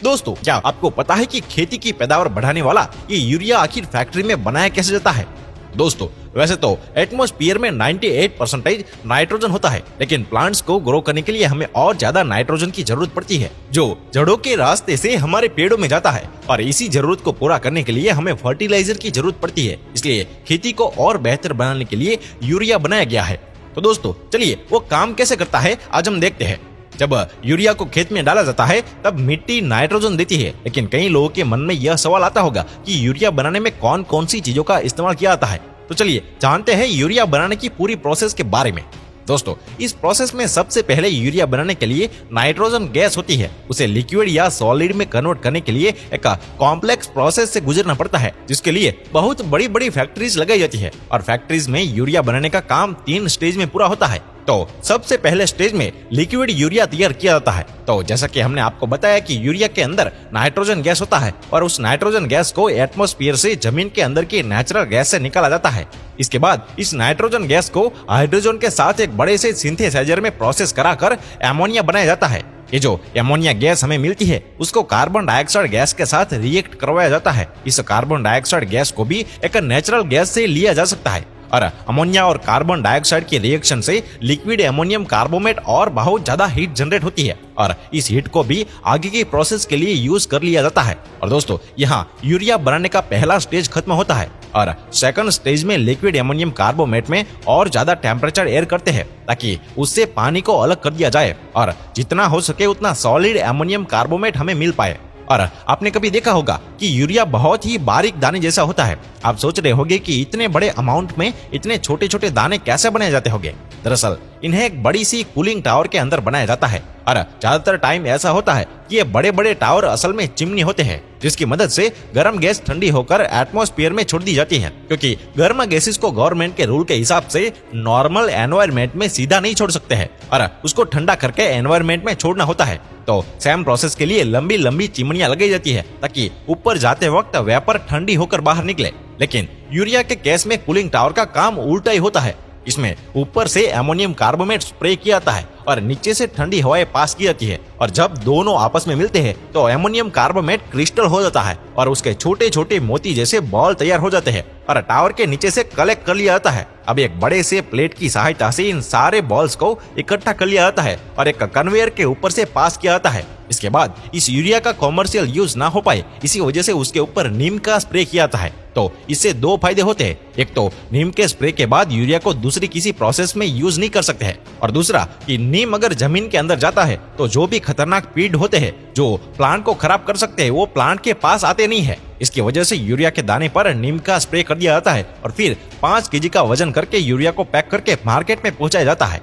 दोस्तों, क्या आपको पता है कि खेती की पैदावार बढ़ाने वाला ये यूरिया आखिर फैक्ट्री में बनाया कैसे जाता है? दोस्तों, वैसे तो एटमॉस्फेयर में 98% नाइट्रोजन होता है, लेकिन प्लांट्स को ग्रो करने के लिए हमें और ज्यादा नाइट्रोजन की जरूरत पड़ती है, जो जड़ों के रास्ते से हमारे पेड़ों में जाता है। और इसी जरूरत को पूरा करने के लिए हमें फर्टिलाइजर की जरूरत पड़ती है। इसलिए खेती को और बेहतर बनाने के लिए यूरिया बनाया गया है। तो दोस्तों, चलिए वो काम कैसे करता है आज हम देखते हैं। जब यूरिया को खेत में डाला जाता है तब मिट्टी नाइट्रोजन देती है, लेकिन कई लोगों के मन में यह सवाल आता होगा कि यूरिया बनाने में कौन कौन सी चीजों का इस्तेमाल किया जाता है। तो चलिए जानते हैं यूरिया बनाने की पूरी प्रोसेस के बारे में। दोस्तों, इस प्रोसेस में सबसे पहले यूरिया बनाने के लिए नाइट्रोजन गैस होती है। उसे लिक्विड या सॉलिड में कन्वर्ट करने के लिए एक कॉम्प्लेक्स प्रोसेस से गुजरना पड़ता है, जिसके लिए बहुत बड़ी बड़ी फैक्ट्रीज लगाई जाती है। और फैक्ट्रीज में यूरिया बनाने का काम 3 स्टेज में पूरा होता है। तो सबसे पहले स्टेज में लिक्विड यूरिया तैयार किया जाता है। तो जैसा कि हमने आपको बताया कि यूरिया के अंदर नाइट्रोजन गैस होता है और उस नाइट्रोजन गैस को एटमॉस्फेयर से जमीन के अंदर की नेचुरल गैस से निकाला जाता है। इसके बाद इस नाइट्रोजन गैस को हाइड्रोजन के साथ एक बड़े से सिंथेसाइजर में प्रोसेस कराकर एमोनिया बनाया जाता है। ये जो एमोनिया गैस हमें मिलती है उसको कार्बन डाइऑक्साइड गैस के साथ रिएक्ट करवाया जाता है। इस कार्बन डाइऑक्साइड गैस को भी एक नेचुरल गैस से लिया जा सकता है और अमोनिया और कार्बन डाइऑक्साइड के रिएक्शन से लिक्विड एमोनियम कार्बोमेट और बहुत ज्यादा हीट जनरेट होती है और इस हीट को भी आगे की प्रोसेस के लिए यूज कर लिया जाता है। और दोस्तों, यहाँ यूरिया बनाने का पहला स्टेज खत्म होता है और सेकंड स्टेज में लिक्विड एमोनियम कार्बोमेट में और ज्यादा टेम्परेचर एयर करते हैं ताकि उससे पानी को अलग कर दिया जाए और जितना हो सके उतना सॉलिड एमोनियम कार्बोमेट हमें मिल पाए। और आपने कभी देखा होगा कि यूरिया बहुत ही बारीक दाने जैसा होता है। आप सोच रहे होंगे कि इतने बड़े अमाउंट में इतने छोटे छोटे दाने कैसे बनाए जाते होंगे। दरअसल इन्हें एक बड़ी सी कूलिंग टावर के अंदर बनाया जाता है और ज्यादातर टाइम ऐसा होता है कि ये बड़े बड़े टावर असल में चिमनी होते हैं, जिसकी मदद से गर्म गैस ठंडी होकर एटमॉस्फेयर में छोड़ दी जाती है, क्योंकि गर्म गैसेस को गवर्नमेंट के रूल के हिसाब से नॉर्मल एनवायरनमेंट में सीधा नहीं छोड़ सकते हैं और उसको ठंडा करके एनवायरनमेंट में छोड़ना होता है। तो सेम प्रोसेस के लिए लंबी लंबी चिमनियां लगाई जाती है ताकि ऊपर जाते वक्त वेपर ठंडी होकर बाहर निकले। लेकिन यूरिया के केस में कूलिंग टावर का काम उल्टा ही होता है। इसमें ऊपर से एमोनियम कार्बोमेट स्प्रे किया जाता है और नीचे से ठंडी हवाएं पास की जाती है और जब दोनों आपस में मिलते हैं तो एमोनियम कार्बोमेट क्रिस्टल हो जाता है और उसके छोटे छोटे मोती जैसे बॉल तैयार हो जाते हैं और टावर के नीचे से कलेक्ट कर लिया जाता है। अब एक बड़े से प्लेट की सहायता से इन सारे बॉल्स को इकट्ठा कर लिया जाता है और एक कन्वेयर के ऊपर से पास किया जाता है। इसके बाद इस यूरिया का कॉमर्शियल यूज ना हो पाए, इसी वजह से उसके ऊपर नीम का स्प्रे किया जाता है। तो इससे 2 फायदे होते हैं। एक तो नीम के स्प्रे के बाद यूरिया को दूसरी किसी प्रोसेस में यूज नहीं कर सकते हैं और दूसरा कि नीम अगर जमीन के अंदर जाता है तो जो भी खतरनाक कीट होते हैं जो प्लांट को खराब कर सकते हैं वो प्लांट के पास आते नहीं है। इसकी वजह से यूरिया के दाने पर नीम का स्प्रे कर दिया जाता है और फिर 5 केजी का वजन करके यूरिया को पैक करके मार्केट में पहुंचाया जाता है।